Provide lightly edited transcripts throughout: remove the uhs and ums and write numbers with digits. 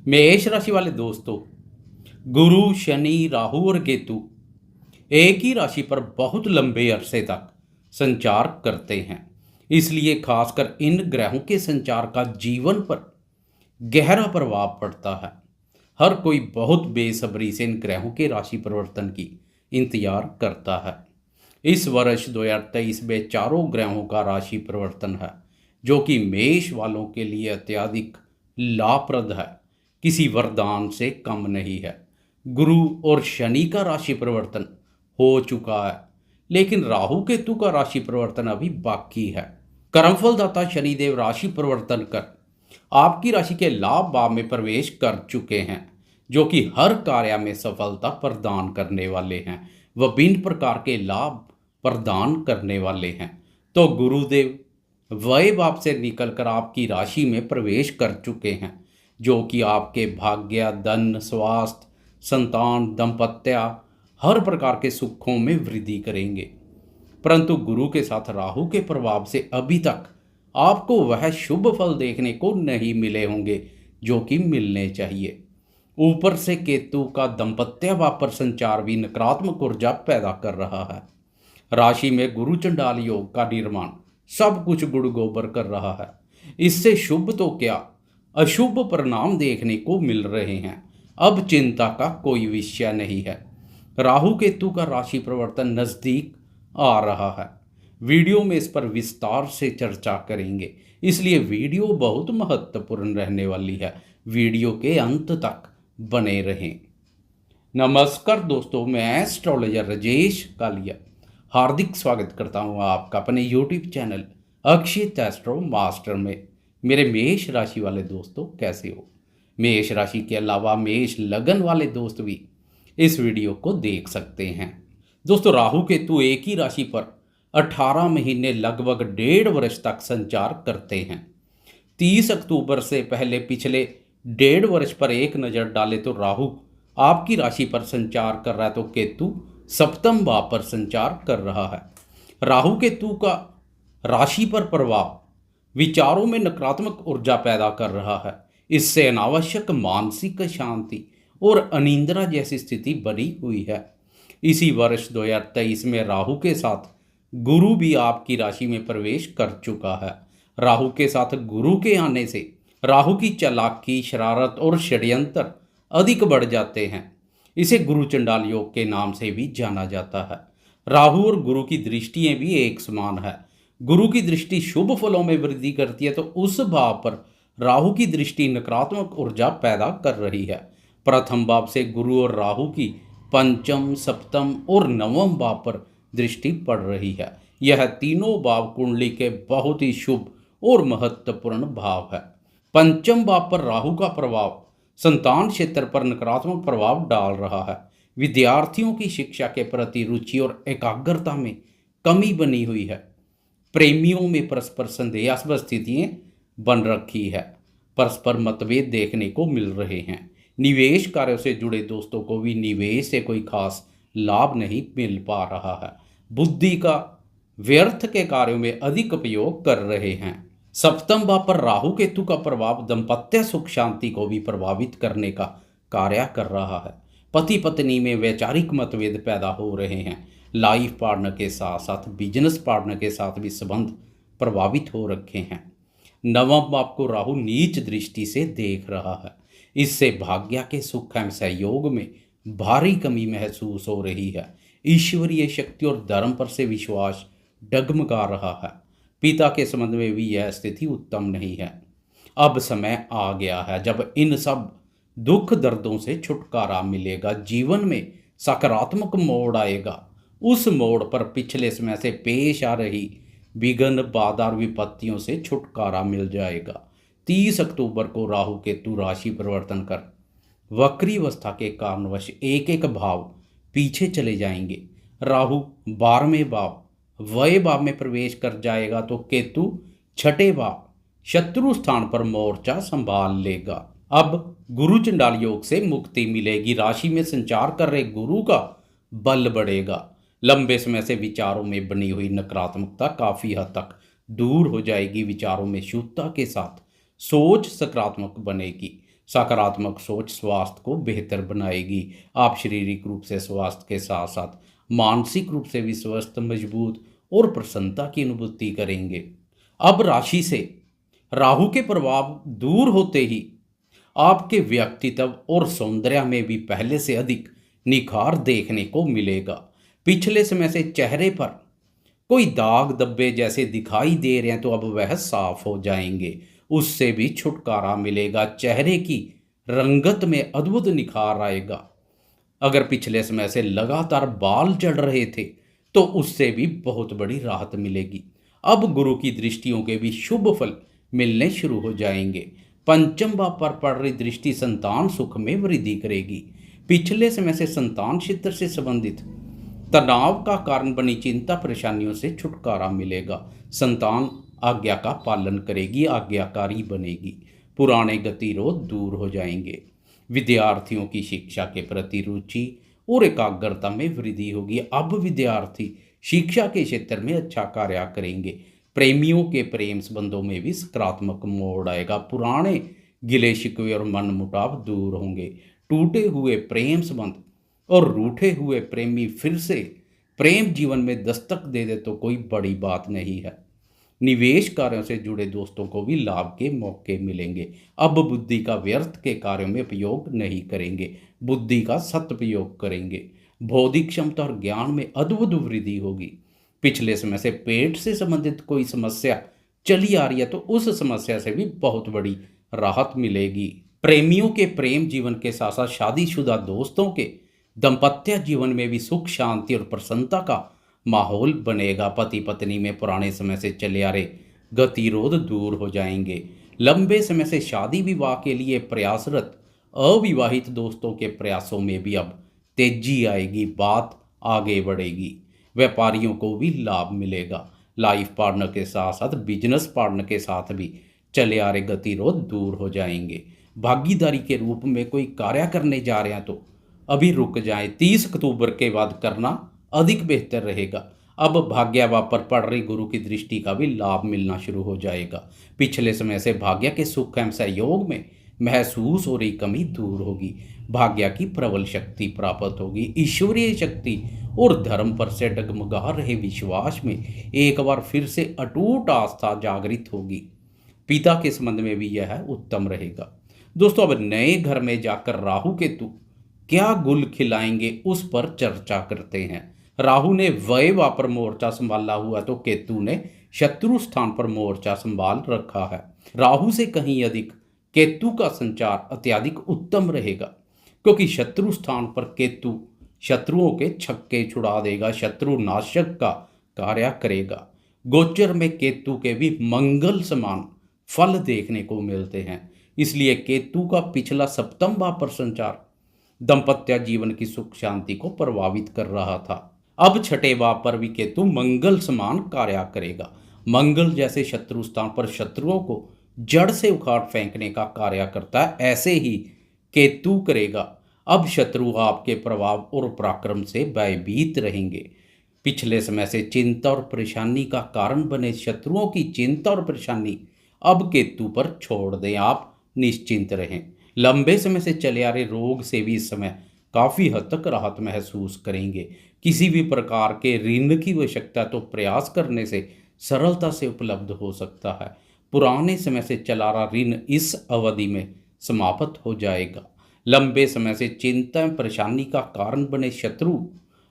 मेष राशि वाले दोस्तों, गुरु, शनि, राहु और केतु एक ही राशि पर बहुत लंबे अरसे तक संचार करते हैं। इसलिए खासकर इन ग्रहों के संचार का जीवन पर गहरा प्रभाव पड़ता है। हर कोई बहुत बेसब्री से इन ग्रहों के राशि परिवर्तन की इंतजार करता है। इस वर्ष 2023 में चारों ग्रहों का राशि परिवर्तन है, जो कि मेष वालों के लिए अत्यधिक लाभप्रद है, किसी वरदान से कम नहीं है। गुरु और शनि का राशि परिवर्तन हो चुका है, लेकिन राहु केतु का राशि परिवर्तन अभी बाकी है। कर्मफल दाता शनिदेव राशि परिवर्तन कर आपकी राशि के लाभ भाव में प्रवेश कर चुके हैं, जो कि हर कार्य में सफलता प्रदान करने वाले हैं व विभिन्न प्रकार के लाभ प्रदान करने वाले हैं। तो गुरुदेव वह भाव से निकलकर आपकी राशि में प्रवेश कर चुके हैं, जो कि आपके भाग्य, धन, स्वास्थ्य, संतान, दंपत्य, हर प्रकार के सुखों में वृद्धि करेंगे। परंतु गुरु के साथ राहु के प्रभाव से अभी तक आपको वह शुभ फल देखने को नहीं मिले होंगे जो कि मिलने चाहिए। ऊपर से केतु का दंपत्य भाव पर संचार भी नकारात्मक ऊर्जा पैदा कर रहा है। राशि में गुरु चंडाल योग का निर्माण सब कुछ गुड़ गोबर कर रहा है। इससे शुभ तो क्या, अशुभ परिणाम देखने को मिल रहे हैं। अब चिंता का कोई विषय नहीं है। राहु केतु का राशि परिवर्तन नजदीक आ रहा है। वीडियो में इस पर विस्तार से चर्चा करेंगे, इसलिए वीडियो बहुत महत्वपूर्ण रहने वाली है। वीडियो के अंत तक बने रहें। नमस्कार दोस्तों, मैं एस्ट्रोलॉजर राजेश कालिया हार्दिक स्वागत करता हूं आपका अपने यूट्यूब चैनल अक्षित एस्ट्रो मास्टर में। मेरे मेष राशि वाले दोस्तों, कैसे हो? मेष राशि के अलावा मेष लगन वाले दोस्त भी इस वीडियो को देख सकते हैं। दोस्तों, राहु केतु एक ही राशि पर 18 महीने लगभग 1.5 वर्ष तक संचार करते हैं। 30 अक्टूबर से पहले पिछले 1.5 वर्ष पर एक नज़र डाले तो राहु आपकी राशि पर संचार कर रहा है, तो केतु सप्तम भाव पर संचार कर रहा है। राहु केतु का राशि पर प्रभाव विचारों में नकारात्मक ऊर्जा पैदा कर रहा है। इससे अनावश्यक मानसिक शांति और अनिंद्रा जैसी स्थिति बनी हुई है। इसी वर्ष 2023 में राहु के साथ गुरु भी आपकी राशि में प्रवेश कर चुका है। राहु के साथ गुरु के आने से राहु की चालाकी, शरारत और षड्यंत्र अधिक बढ़ जाते हैं। इसे गुरु चंडाल योग के नाम से भी जाना जाता है। राहु और गुरु की दृष्टियां भी एक समान है। गुरु की दृष्टि शुभ फलों में वृद्धि करती है, तो उस भाव पर राहु की दृष्टि नकारात्मक ऊर्जा पैदा कर रही है। प्रथम भाव से गुरु और राहु की पंचम, सप्तम और नवम भाव पर दृष्टि पड़ रही है। यह तीनों भाव कुंडली के बहुत ही शुभ और महत्वपूर्ण भाव है। पंचम भाव पर राहु का प्रभाव संतान क्षेत्र पर नकारात्मक प्रभाव डाल रहा है। विद्यार्थियों की शिक्षा के प्रति रुचि और एकाग्रता में कमी बनी हुई है। प्रेमियों में परस्पर संदेहास्पद स्थितियां बन रखी है। परस्पर मतभेद देखने को मिल रहे हैं। निवेश कार्यों से जुड़े दोस्तों को भी निवेश से कोई खास लाभ नहीं मिल पा रहा है। बुद्धि का व्यर्थ के कार्यों में अधिक उपयोग कर रहे हैं। सप्तम भाव पर राहु केतु का प्रभाव दाम्पत्य सुख शांति को भी प्रभावित करने का कार्य कर रहा है। पति पत्नी में वैचारिक मतभेद पैदा हो रहे हैं। लाइफ पार्टनर के साथ साथ बिजनेस पार्टनर के साथ भी संबंध प्रभावित हो रखे हैं। नवम भाव को राहु नीच दृष्टि से देख रहा है। इससे भाग्य के सुख एवं सहयोग में भारी कमी महसूस हो रही है। ईश्वरीय शक्ति और धर्म पर से विश्वास डगमगा रहा है। पिता के संबंध में भी यह स्थिति उत्तम नहीं है। अब समय आ गया है जब इन सब दुख दर्दों से छुटकारा मिलेगा। जीवन में सकारात्मक मोड़ आएगा। उस मोड़ पर पिछले समय से पेश आ रही विघ्न, बाधा और विपत्तियों से छुटकारा मिल जाएगा। 30 अक्टूबर को राहु केतु राशि परिवर्तन कर वक्री अवस्था के कारणवश एक एक भाव पीछे चले जाएंगे। राहु 12वें भाव वह भाव में प्रवेश कर जाएगा, तो केतु 6ठे भाव शत्रु स्थान पर मोर्चा संभाल लेगा। अब गुरु चंडाल योग से मुक्ति मिलेगी। राशि में संचार कर रहे गुरु का बल बढ़ेगा। लंबे समय से विचारों में बनी हुई नकारात्मकता काफी हद तक दूर हो जाएगी। विचारों में शुद्धता के साथ सोच सकारात्मक बनेगी। सकारात्मक सोच स्वास्थ्य को बेहतर बनाएगी। आप शारीरिक रूप से स्वास्थ्य के साथ साथ मानसिक रूप से भी स्वस्थ, मजबूत और प्रसन्नता की अनुभूति करेंगे। अब राशि से राहु के प्रभाव दूर होते ही आपके व्यक्तित्व और सौंदर्य में भी पहले से अधिक निखार देखने को मिलेगा। पिछले समय से चेहरे पर कोई दाग धब्बे जैसे दिखाई दे रहे हैं तो अब वह साफ हो जाएंगे, उससे भी छुटकारा मिलेगा। चेहरे की रंगत में अद्भुत निखार आएगा। अगर पिछले समय से लगातार बाल झड़ रहे थे तो उससे भी बहुत बड़ी राहत मिलेगी। अब गुरु की दृष्टियों के भी शुभ फल मिलने शुरू हो जाएंगे। पंचम भाव पर पड़ रही दृष्टि संतान सुख में वृद्धि करेगी। पिछले समय से संतान क्षेत्र से संबंधित तनाव का कारण बनी चिंता परेशानियों से छुटकारा मिलेगा। संतान आज्ञा का पालन करेगी, आज्ञाकारी बनेगी, पुराने गतिरोध दूर हो जाएंगे। विद्यार्थियों की शिक्षा के प्रति रुचि और एकाग्रता में वृद्धि होगी। अब विद्यार्थी शिक्षा के क्षेत्र में अच्छा कार्य करेंगे। प्रेमियों के प्रेम संबंधों में भी सकारात्मक मोड़ आएगा। पुराने गिले शिकवे और मन मुटाव दूर होंगे। टूटे हुए प्रेम संबंध और रूठे हुए प्रेमी फिर से प्रेम जीवन में दस्तक दे दे तो कोई बड़ी बात नहीं है। निवेश कार्यों से जुड़े दोस्तों को भी लाभ के मौके मिलेंगे। अब बुद्धि का व्यर्थ के कार्यों में उपयोग नहीं करेंगे, बुद्धि का सदुपयोग करेंगे। बौद्धिक क्षमता और ज्ञान में अद्भुत वृद्धि होगी। पिछले समय से पेट से संबंधित कोई समस्या चली आ रही है तो उस समस्या से भी बहुत बड़ी राहत मिलेगी। प्रेमियों के प्रेम जीवन के साथ साथ शादीशुदा दोस्तों के दाम्पत्य जीवन में भी सुख, शांति और प्रसन्नता का माहौल बनेगा। पति पत्नी में पुराने समय से चले आ रहे गतिरोध दूर हो जाएंगे। लंबे समय से शादी विवाह के लिए प्रयासरत अविवाहित दोस्तों के प्रयासों में भी अब तेजी आएगी, बात आगे बढ़ेगी। व्यापारियों को भी लाभ मिलेगा। लाइफ पार्टनर के साथ साथ बिजनेस पार्टनर के साथ भी चले आ रहे गतिरोध दूर हो जाएंगे। भागीदारी के रूप में कोई कार्य करने जा रहे हैं तो अभी रुक जाएं, 30 अक्टूबर के बाद करना अधिक बेहतर रहेगा। अब भाग्य भाव पर पड़ रही गुरु की दृष्टि का भी लाभ मिलना शुरू हो जाएगा। पिछले समय से भाग्य के सुख एवं सहयोग में महसूस हो रही कमी दूर होगी। भाग्य की प्रबल शक्ति प्राप्त होगी। ईश्वरीय शक्ति और धर्म पर से डगमगा रहे विश्वास में एक बार फिर से अटूट आस्था जागृत होगी। पिता के संबंध में भी यह उत्तम रहेगा। दोस्तों, अब नए घर में जाकर राहु केतु क्या गुल खिलाएंगे उस पर चर्चा करते हैं। राहु ने व्यय भाव पर मोर्चा संभाला हुआ तो केतु ने शत्रु स्थान पर मोर्चा संभाल रखा है। राहु से कहीं अधिक केतु का संचार अत्यधिक उत्तम रहेगा, क्योंकि शत्रु स्थान पर केतु शत्रुओं के छक्के छुड़ा देगा, शत्रु नाशक का कार्य करेगा। गोचर में केतु के भी मंगल समान फल देखने को मिलते हैं, इसलिए केतु का पिछला सप्तम भाव पर संचार दाम्पत्य जीवन की सुख शांति को प्रभावित कर रहा था। अब छठे भाव पर भी केतु मंगल समान कार्य करेगा। मंगल जैसे शत्रु स्थान पर शत्रुओं को जड़ से उखाड़ फेंकने का कार्य करता है, ऐसे ही केतु करेगा। अब शत्रु आपके प्रभाव और पराक्रम से भयभीत रहेंगे। पिछले समय से चिंता और परेशानी का कारण बने शत्रुओं की चिंता और परेशानी अब केतु पर छोड़ दें, आप निश्चिंत रहें। लंबे समय से चले आ रहे रोग से भी इस समय काफ़ी हद तक राहत महसूस करेंगे। किसी भी प्रकार के ऋण की आवश्यकता तो प्रयास करने से सरलता से उपलब्ध हो सकता है। पुराने समय से चला रहा ऋण इस अवधि में समाप्त हो जाएगा। लंबे समय से चिंता परेशानी का कारण बने शत्रु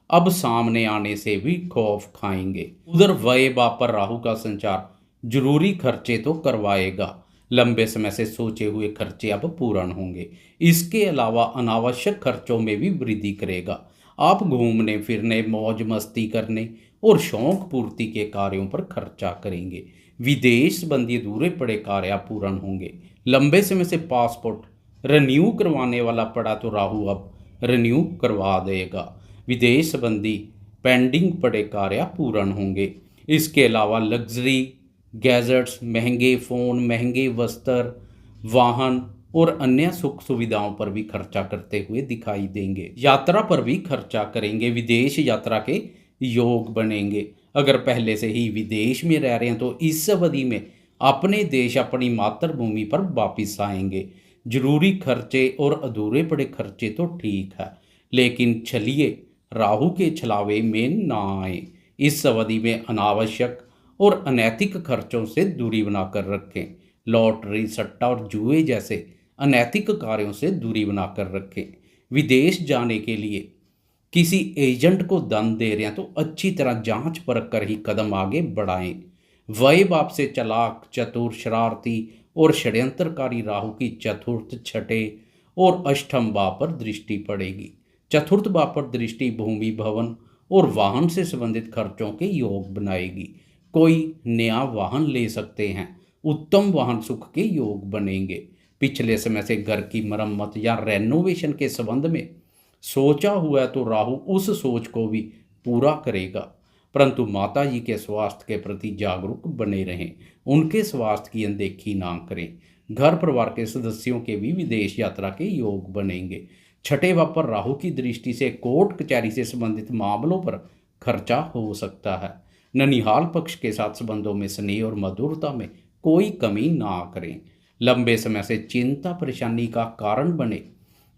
अब सामने आने से भी खौफ खाएंगे। उधर व्यय भाव पर राहु का संचार जरूरी खर्चे तो करवाएगा। लंबे समय से सोचे हुए खर्चे अब पूर्ण होंगे। इसके अलावा अनावश्यक खर्चों में भी वृद्धि करेगा। आप घूमने फिरने, मौज मस्ती करने और शौक पूर्ति के कार्यों पर खर्चा करेंगे। विदेश संबंधी अधूरे पड़े कार्य पूर्ण होंगे। लंबे समय से पासपोर्ट रिन्यू करवाने वाला पड़ा तो राहु अब रिन्यू करवा देगा। विदेश संबंधी पेंडिंग पड़े कार्य पूर्ण होंगे। इसके अलावा लग्जरी गैजेट्स, महंगे फ़ोन, महंगे वस्त्र, वाहन और अन्य सुख सुविधाओं पर भी खर्चा करते हुए दिखाई देंगे। यात्रा पर भी खर्चा करेंगे। विदेश यात्रा के योग बनेंगे। अगर पहले से ही विदेश में रह रहे हैं तो इस अवधि में अपने देश, अपनी मातृभूमि पर वापिस आएंगे। जरूरी खर्चे और अधूरे पड़े खर्चे तो ठीक है, लेकिन चलिए राहु के छलावे में ना आए। इस अवधि में अनावश्यक और अनैतिक खर्चों से दूरी बनाकर रखें। लॉटरी, सट्टा और जुए जैसे अनैतिक कार्यों से दूरी बनाकर रखें। विदेश जाने के लिए किसी एजेंट को धन दे रहे हैं तो अच्छी तरह जांच परख कर ही कदम आगे बढ़ाएं। वय बाप से चालाक, चतुर, शरारती और षड्यंत्रकारी राहु की चतुर्थ, छठे और अष्टम भाव पर दृष्टि पड़ेगी। चतुर्थ भाव पर दृष्टि भूमि, भवन और वाहन से संबंधित खर्चों के योग बनाएगी। कोई नया वाहन ले सकते हैं। उत्तम वाहन सुख के योग बनेंगे। पिछले समय से घर की मरम्मत या रेनोवेशन के संबंध में सोचा हुआ है तो राहु उस सोच को भी पूरा करेगा। परंतु माता जी के स्वास्थ्य के प्रति जागरूक बने रहें, उनके स्वास्थ्य की अनदेखी ना करें। घर परिवार के सदस्यों के भी विदेश यात्रा के योग बनेंगे। छठे भाव पर राहु की दृष्टि से कोर्ट कचहरी से संबंधित मामलों पर खर्चा हो सकता है। ननिहाल पक्ष के साथ संबंधों में स्नेह और मधुरता में कोई कमी ना करें। लंबे समय से चिंता परेशानी का कारण बने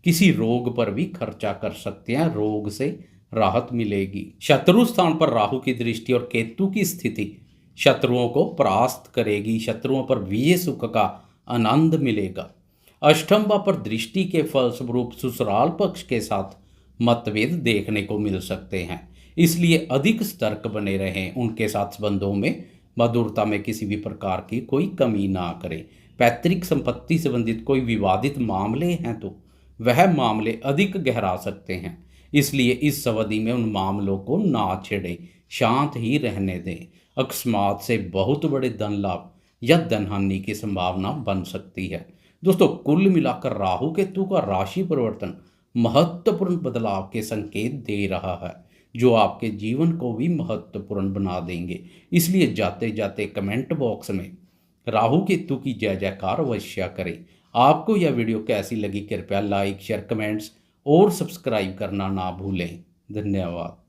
किसी रोग पर भी खर्चा कर सकते हैं, रोग से राहत मिलेगी। शत्रु स्थान पर राहु की दृष्टि और केतु की स्थिति शत्रुओं को परास्त करेगी। शत्रुओं पर विजय सुख का आनंद मिलेगा। अष्टम भाव पर दृष्टि के फलस्वरूप ससुराल पक्ष के साथ मतभेद देखने को मिल सकते हैं, इसलिए अधिक सतर्क बने रहें। उनके साथ संबंधों में मधुरता में किसी भी प्रकार की कोई कमी ना करें। पैतृक संपत्ति संबंधित कोई विवादित मामले हैं तो वह मामले अधिक गहरा सकते हैं, इसलिए इस अवधि में उन मामलों को ना छेड़ें, शांत ही रहने दें। अकस्मात से बहुत बड़े धन लाभ या धन हानि की संभावना बन सकती है। दोस्तों, कुल मिलाकर राहु केतु का राशि परिवर्तन महत्वपूर्ण बदलाव के संकेत दे रहा है, जो आपके जीवन को भी महत्वपूर्ण बना देंगे। इसलिए जाते जाते कमेंट बॉक्स में राहु केतु की जय जयकार अवश्य करें। आपको यह वीडियो कैसी लगी कृपया लाइक, शेयर, कमेंट्स और सब्सक्राइब करना ना भूलें। धन्यवाद।